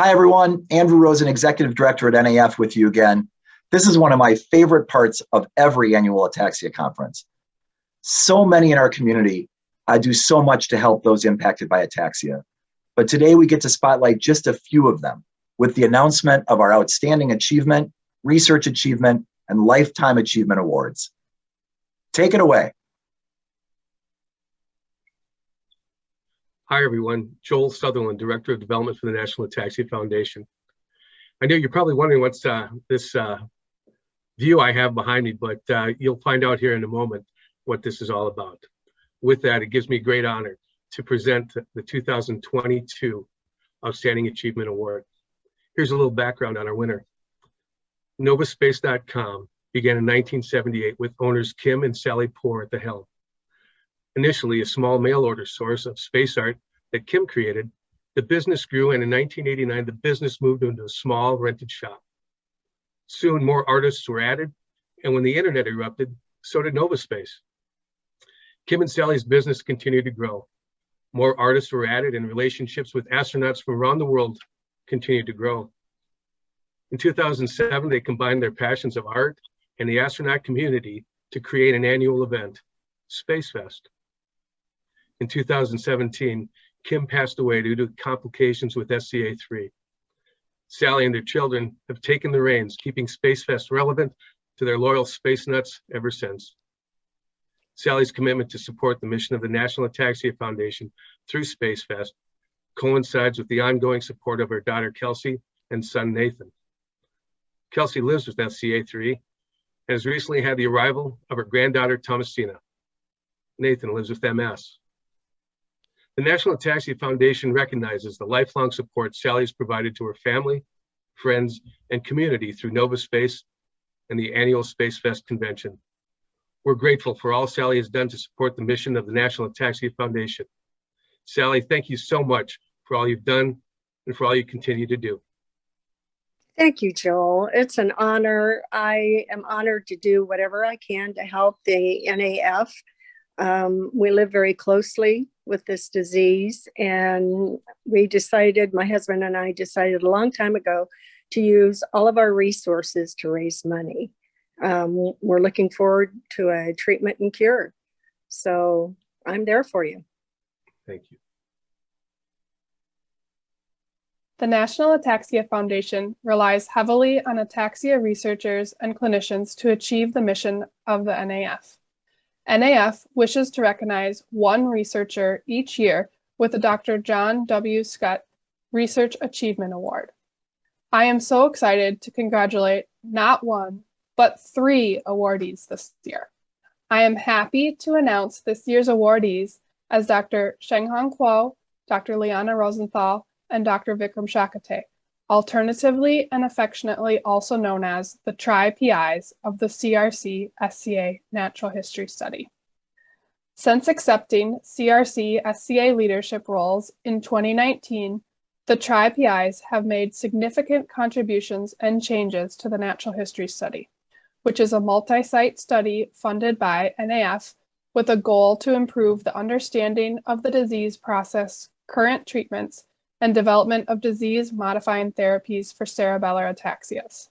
Hi, everyone. Andrew Rosen, Executive Director at NAF with you again. This is one of my favorite parts of every annual ataxia conference. So many in our community do so much to help those impacted by ataxia. But today we get to spotlight just a few of them with the announcement of our Outstanding Achievement, Research Achievement, and Lifetime Achievement Awards. Take it away. Hi, everyone. Joel Sutherland, Director of Development for the National Ataxia Foundation. I know you're probably wondering what's this view I have behind me, but you'll find out here in a moment what this is all about. With that, it gives me great honor to present the 2022 Outstanding Achievement Award. Here's a little background on our winner. Novaspace.com began in 1978 with owners Kim and Sally Poor at the helm. Initially a small mail order source of space art that Kim created, the business grew, and in 1989, the business moved into a small rented shop. Soon more artists were added, and when the internet erupted, so did Novaspace. Kim and Sally's business continued to grow. More artists were added, and relationships with astronauts from around the world continued to grow. In 2007, they combined their passions of art and the astronaut community to create an annual event, Space Fest. In 2017, Kim passed away due to complications with SCA3. Sally and their children have taken the reins, keeping Space Fest relevant to their loyal space nuts ever since. Sally's commitment to support the mission of the National Ataxia Foundation through Space Fest coincides with the ongoing support of her daughter Kelsey and son Nathan. Kelsey lives with SCA3 and has recently had the arrival of her granddaughter Thomasina. Nathan lives with MS. The National Ataxia Foundation recognizes the lifelong support Sally has provided to her family, friends, and community through Novaspace and the annual Space Fest convention. We're grateful for all Sally has done to support the mission of the National Ataxia Foundation. Sally, thank you so much for all you've done and for all you continue to do. Thank you, Joel. It's an honor. I am honored to do whatever I can to help the NAF. We live very closely with this disease, and my husband and I decided a long time ago to use all of our resources to raise money. We're looking forward to a treatment and cure. So I'm there for you. Thank you. The National Ataxia Foundation relies heavily on ataxia researchers and clinicians to achieve the mission of the NAF. NAF wishes to recognize one researcher each year with the Dr. John W. Scott Research Achievement Award. I am so excited to congratulate not one, but 3 awardees this year. I am happy to announce this year's awardees as Dr. Shenghong Kuo, Dr. Liana Rosenthal, and Dr. Vikram Shakate, alternatively and affectionately also known as the Tri-PIs of the CRC-SCA Natural History Study. Since accepting CRC-SCA leadership roles in 2019, the Tri-PIs have made significant contributions and changes to the Natural History Study, which is a multi-site study funded by NAF with a goal to improve the understanding of the disease process, current treatments, and development of disease-modifying therapies for cerebellar ataxias.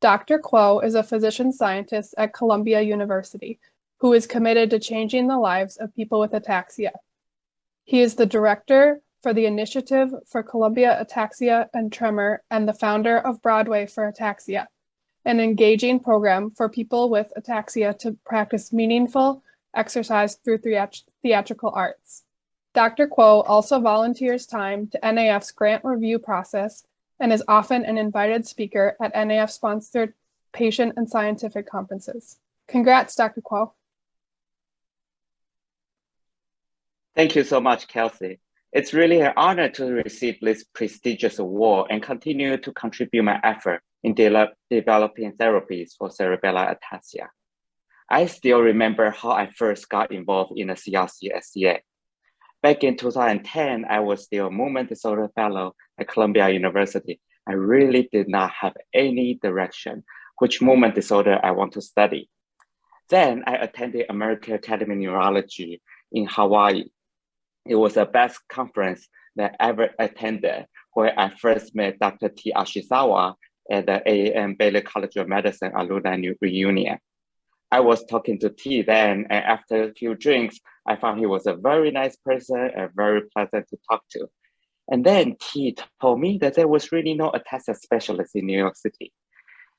Dr. Kuo is a physician scientist at Columbia University who is committed to changing the lives of people with ataxia. He is the director for the Initiative for Columbia Ataxia and Tremor and the founder of Broadway for Ataxia, an engaging program for people with ataxia to practice meaningful exercise through theatrical arts. Dr. Kuo also volunteers time to NAF's grant review process and is often an invited speaker at NAF-sponsored patient and scientific conferences. Congrats, Dr. Kuo. Thank you so much, Kelsey. It's really an honor to receive this prestigious award and continue to contribute my effort in developing therapies for cerebellar ataxia. I still remember how I first got involved in the CRC-SCA. Back in 2010, I was still a movement disorder fellow at Columbia University. I really did not have any direction which movement disorder I want to study. Then I attended American Academy of Neurology in Hawaii. It was the best conference that I ever attended, where I first met Dr. T. Ashizawa at the AAM Baylor College of Medicine alumni reunion. I was talking to T then, and after a few drinks, I found he was a very nice person and very pleasant to talk to. And then T told me that there was really no ataxia specialist in New York City,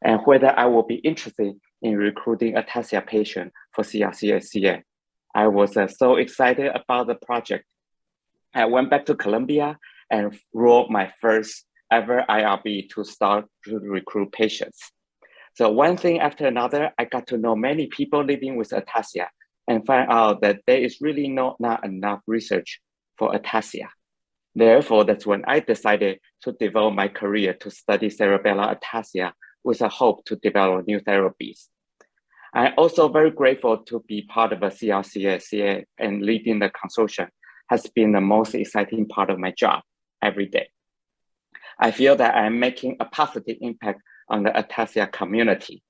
and whether I would be interested in recruiting ataxia patient for CRC-SCA. I was so excited about the project. I went back to Columbia and wrote my first ever IRB to start to recruit patients. So one thing after another, I got to know many people living with ataxia and find out that there is really not enough research for ataxia. Therefore, that's when I decided to devote my career to study cerebellar ataxia with a hope to develop new therapies. I'm also very grateful to be part of a CRC-SCA, and leading the consortium has been the most exciting part of my job every day. I feel that I'm making a positive impact on the ataxia community.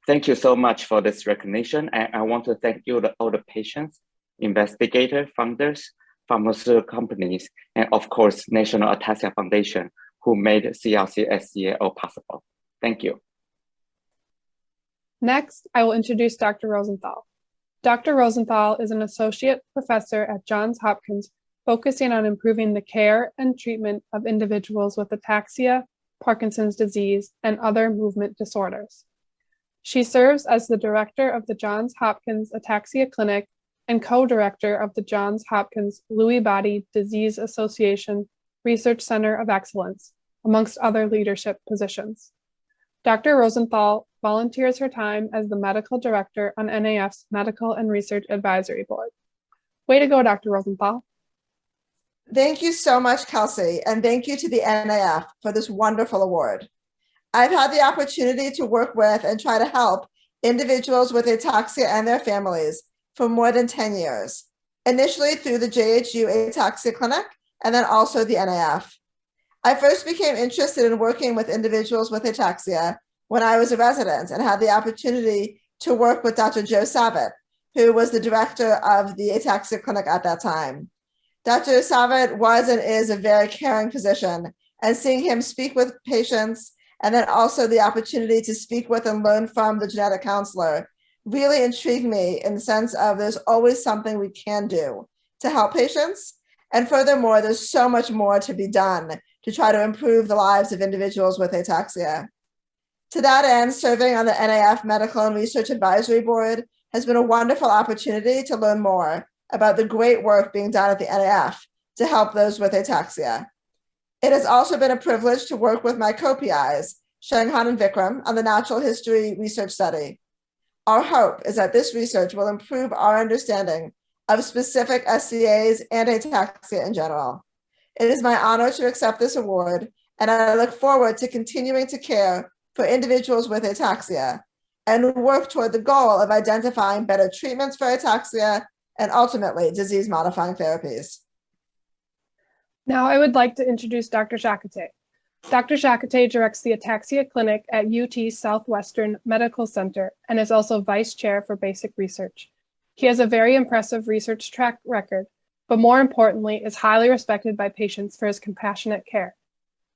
Thank you so much for this recognition. And I want to thank you, all the patients, investigators, funders, pharmaceutical companies, and of course, National Ataxia Foundation, who made CRC-SCA all possible. Thank you. Next, I will introduce Dr. Rosenthal. Dr. Rosenthal is an associate professor at Johns Hopkins, focusing on improving the care and treatment of individuals with ataxia, Parkinson's disease, and other movement disorders. She serves as the director of the Johns Hopkins Ataxia Clinic and co-director of the Johns Hopkins Lewy Body Disease Association Research Center of Excellence, amongst other leadership positions. Dr. Rosenthal volunteers her time as the medical director on NAF's Medical and Research Advisory Board. Way to go, Dr. Rosenthal. Thank you so much, Kelsey, and thank you to the NAF for this wonderful award. I've had the opportunity to work with and try to help individuals with ataxia and their families for more than 10 years, initially through the JHU Ataxia Clinic and then also the NAF. I first became interested in working with individuals with ataxia when I was a resident and had the opportunity to work with Dr. Joe Savitt, who was the director of the Ataxia Clinic at that time. Dr. Savitt was and is a very caring physician, and seeing him speak with patients and then also the opportunity to speak with and learn from the genetic counselor really intrigued me in the sense of there's always something we can do to help patients. And furthermore, there's so much more to be done to try to improve the lives of individuals with ataxia. To that end, serving on the NAF Medical and Research Advisory Board has been a wonderful opportunity to learn more about the great work being done at the NAF to help those with ataxia. It has also been a privilege to work with my co-PIs, Shanghan and Vikram, on the natural history research study. Our hope is that this research will improve our understanding of specific SCAs and ataxia in general. It is my honor to accept this award, and I look forward to continuing to care for individuals with ataxia and work toward the goal of identifying better treatments for ataxia and ultimately disease-modifying therapies. Now I would like to introduce Dr. Shakate. Dr. Shakate directs the Ataxia Clinic at UT Southwestern Medical Center and is also Vice Chair for Basic Research. He has a very impressive research track record, but more importantly, is highly respected by patients for his compassionate care.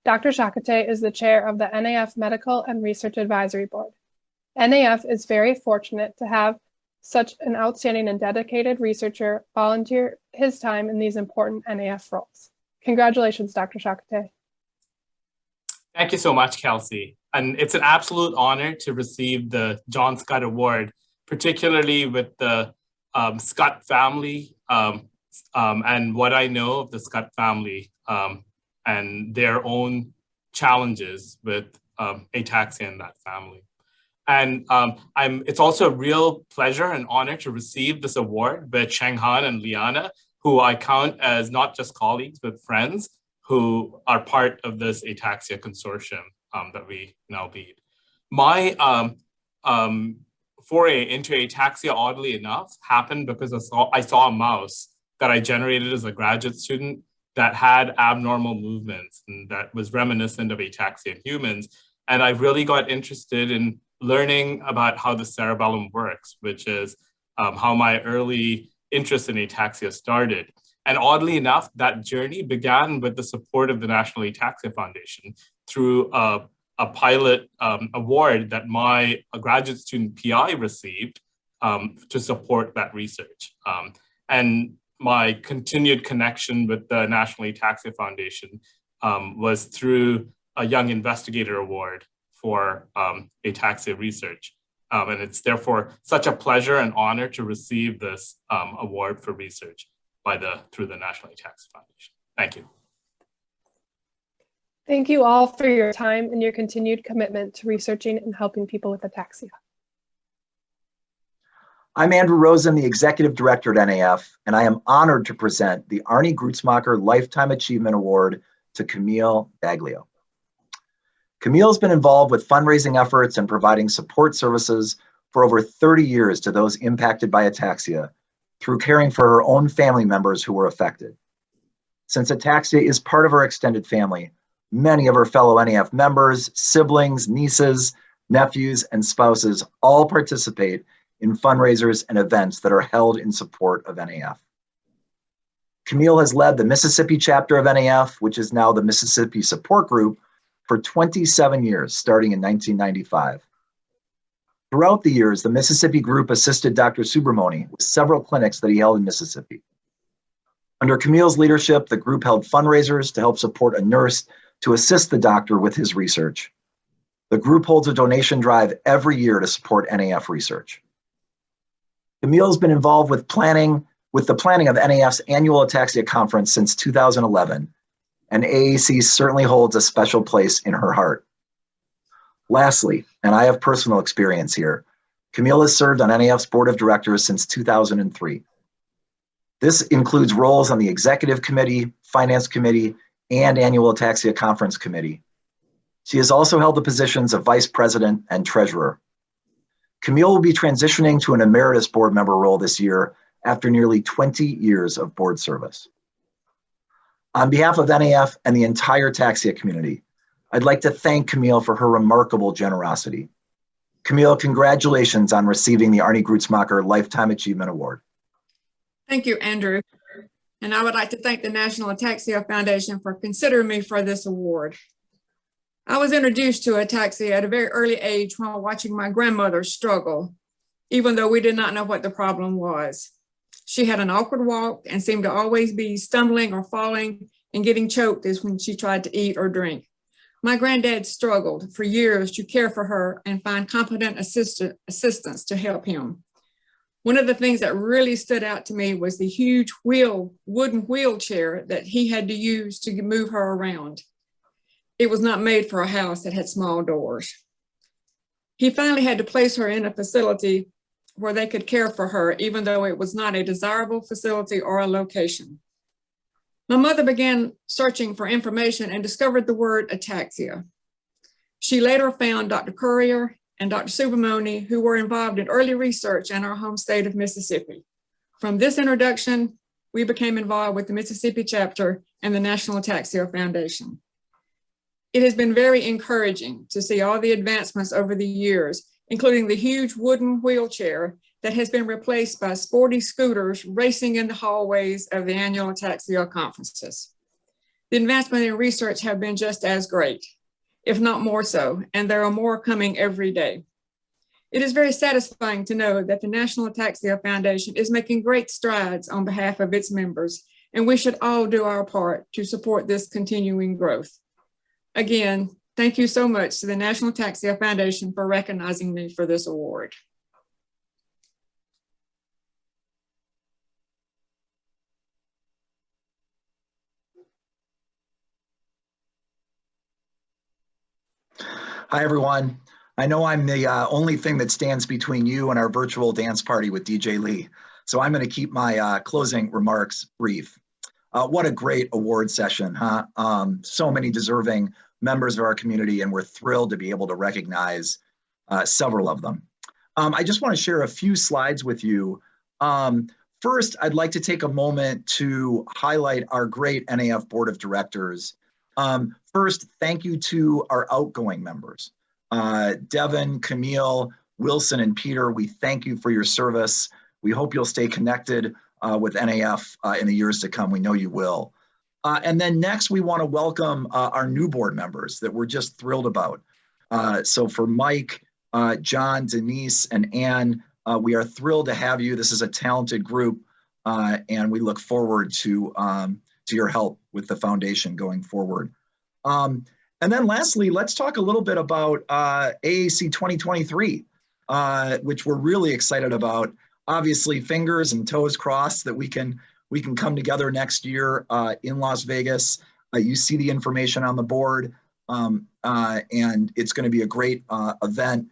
Dr. Shakate is the chair of the NAF Medical and Research Advisory Board. NAF is very fortunate to have such an outstanding and dedicated researcher volunteer his time in these important NAF roles. Congratulations, Dr. Shakate. Thank you so much, Kelsey. And it's an absolute honor to receive the John Scott Award, particularly with the Scott family and what I know of the Scott family and their own challenges with ataxia in that family. And it's also a real pleasure and honor to receive this award with Shanghan and Liana, who I count as not just colleagues, but friends who are part of this ataxia consortium that we now lead. My foray into ataxia, oddly enough, happened because I saw a mouse that I generated as a graduate student that had abnormal movements and that was reminiscent of ataxia in humans. And I really got interested in learning about how the cerebellum works, which is how my early interest in ataxia started. And oddly enough, that journey began with the support of the National Ataxia Foundation through a pilot award that my graduate student PI received to support that research. And my continued connection with the National Ataxia Foundation was through a Young Investigator Award for ataxia research. And it's therefore such a pleasure and honor to receive this award for research through the National Ataxia Foundation. Thank you. Thank you all for your time and your continued commitment to researching and helping people with ataxia. I'm Andrew Rosen, the Executive Director at NAF, and I am honored to present the Arnie Grutzmacher Lifetime Achievement Award to Camille Baglio. Camille has been involved with fundraising efforts and providing support services for over 30 years to those impacted by ataxia through caring for her own family members who were affected. Since ataxia is part of her extended family, many of her fellow NAF members, siblings, nieces, nephews, and spouses all participate in fundraisers and events that are held in support of NAF. Camille has led the Mississippi chapter of NAF, which is now the Mississippi Support Group, for 27 years, starting in 1995. Throughout the years, the Mississippi group assisted Dr. Subramoni with several clinics that he held in Mississippi. Under Camille's leadership, the group held fundraisers to help support a nurse to assist the doctor with his research. The group holds a donation drive every year to support NAF research. Camille's been involved with the planning of NAF's annual Ataxia Conference since 2011, and AAC certainly holds a special place in her heart. Lastly, and I have personal experience here, Camille has served on NAF's board of directors since 2003. This includes roles on the executive committee, finance committee, and annual Ataxia Conference committee. She has also held the positions of vice president and treasurer. Camille will be transitioning to an emeritus board member role this year after nearly 20 years of board service. On behalf of NAF and the entire ataxia community, I'd like to thank Camille for her remarkable generosity. Camille, congratulations on receiving the Arnie Grutzmacher Lifetime Achievement Award. Thank you, Andrew. And I would like to thank the National Ataxia Foundation for considering me for this award. I was introduced to ataxia at a very early age while watching my grandmother struggle, even though we did not know what the problem was. She had an awkward walk and seemed to always be stumbling or falling and getting choked as when she tried to eat or drink. My granddad struggled for years to care for her and find competent assistance to help him. One of the things that really stood out to me was the huge wooden wheelchair that he had to use to move her around. It was not made for a house that had small doors. He finally had to place her in a facility where they could care for her, even though it was not a desirable facility or a location. My mother began searching for information and discovered the word ataxia. She later found Dr. Currier and Dr. Subramoni, who were involved in early research in our home state of Mississippi. From this introduction, we became involved with the Mississippi chapter and the National Ataxia Foundation. It has been very encouraging to see all the advancements over the years, including the huge wooden wheelchair that has been replaced by sporty scooters racing in the hallways of the annual ataxia conferences. The advancement in research have been just as great, if not more so, and there are more coming every day. It is very satisfying to know that the National Ataxia Foundation is making great strides on behalf of its members, and we should all do our part to support this continuing growth. Again, thank you so much to the National Ataxia Foundation for recognizing me for this award. Hi, everyone. I know I'm the only thing that stands between you and our virtual dance party with DJ Lee, so I'm going to keep my closing remarks brief. What a great award session, huh? So many deserving members of our community, and we're thrilled to be able to recognize several of them. I just want to share a few slides with you. First, I'd like to take a moment to highlight our great NAF Board of Directors. First, thank you to our outgoing members. Devin, Camille, Wilson, and Peter, we thank you for your service. We hope you'll stay connected with NAF in the years to come. We know you will. And then next, we want to welcome our new board members that we're just thrilled about. So for Mike, John, Denise, and Ann, we are thrilled to have you. This is a talented group, and we look forward to your help with the foundation going forward. And then lastly, let's talk a little bit about AAC 2023, which we're really excited about. Obviously, fingers and toes crossed that we can come together next year in Las Vegas. You see the information on the board, and it's going to be a great event.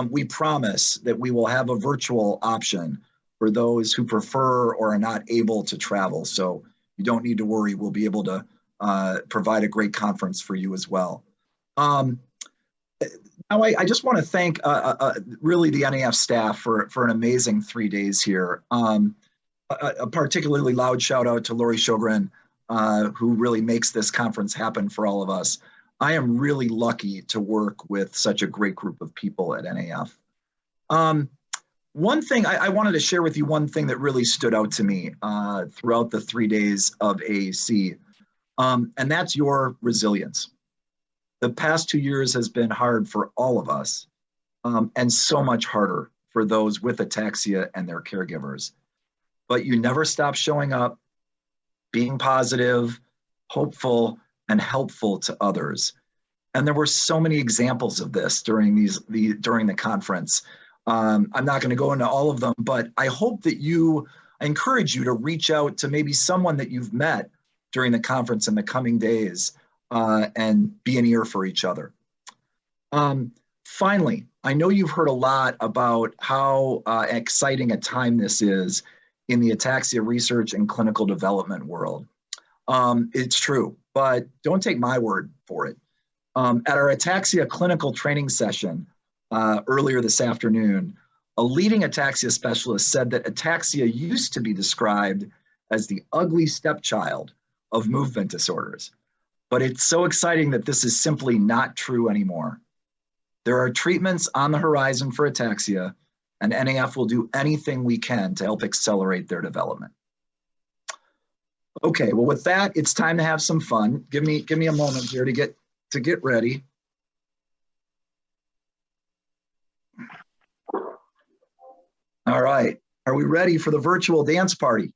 We promise that we will have a virtual option for those who prefer or are not able to travel. So you don't need to worry. We'll be able to provide a great conference for you as well. Now, I just want to thank really the NAF staff for an amazing 3 days here. A particularly loud shout out to Lori Sjogren, who really makes this conference happen for all of us. I am really lucky to work with such a great group of people at NAF. One thing I wanted to share with you, one thing that really stood out to me throughout the 3 days of AAC, and that's your resilience. The past 2 years has been hard for all of us, and so much harder for those with ataxia and their caregivers. But you never stop showing up, being positive, hopeful, and helpful to others. And there were so many examples of this during the conference. I'm not going to go into all of them, but I hope that I encourage you to reach out to maybe someone that you've met during the conference in the coming days and be an ear for each other. Finally, I know you've heard a lot about how exciting a time this is in the ataxia research and clinical development world. It's true, but don't take my word for it. At our ataxia clinical training session earlier this afternoon, a leading ataxia specialist said that ataxia used to be described as the ugly stepchild of movement disorders. But it's so exciting that this is simply not true anymore. There are treatments on the horizon for ataxia, and NAF will do anything we can to help accelerate their development. Okay, well with that, it's time to have some fun. Give me a moment here to get ready. All right, are we ready for the virtual dance party?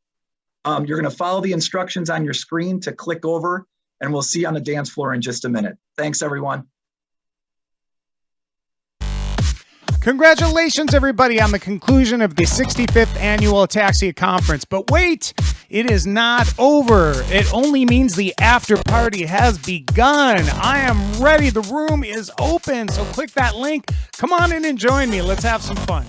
You're gonna follow the instructions on your screen to click over, and we'll see you on the dance floor in just a minute. Thanks, everyone. Congratulations, everybody, on the conclusion of the 65th Annual Ataxia Conference. But wait, it is not over. It only means the after party has begun. I am ready. The room is open. So click that link. Come on in and join me. Let's have some fun.